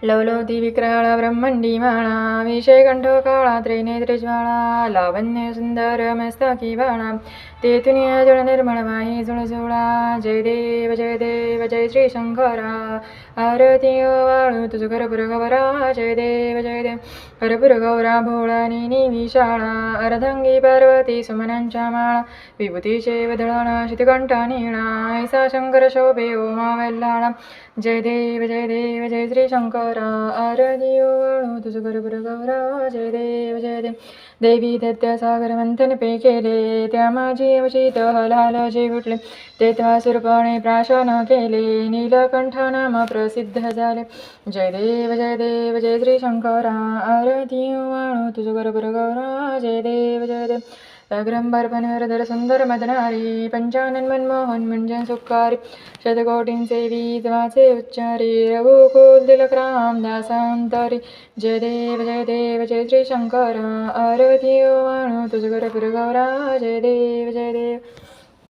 लवलोती विक्राळ ब्रह्मंडी माळा विषय कंठ काळा त्रिनेत्री ज्वाळा लावण्य सुंदर मस्तकी बाळा तेथुनी जळ निर्मळ माही जुळजुळा जय देव जय श्री शंकरा आरती वाळू तुझ करपुर गौरा जय देव करपुर गौरा भोळानी विशाळा अर्धांगी पार्वती सुमनांच्या माळा विभूतीचे वदळणा शितकंठा निळा ऐसा शंकर शोभे ओमा वेल्लाळा जय देव जय श्री शंकरा आरती वाळू तुझ करपुर गौरा जय देव देवी दत्त सागर मंथन पे केले त्या माझी अवचित हलालचे फुटले तेव्हा सुरपणे प्राशन केले नीलकंठ नाम प्रसिद्ध झाले जय देव जय श्री शंकरा आरती वाळू तुझ करपुर गौरा जय देव अग्रंबर पनवरधर सुंदर मदनारी पंचानन मनमोहन मंजन सुखारी शतकोटींसेवी वाचे उच्चारी रघुकुल तिलक राम दासांतरी जय देव जय श्री शंकरा आरती वाळू तुझ करपुर गौरा जय देव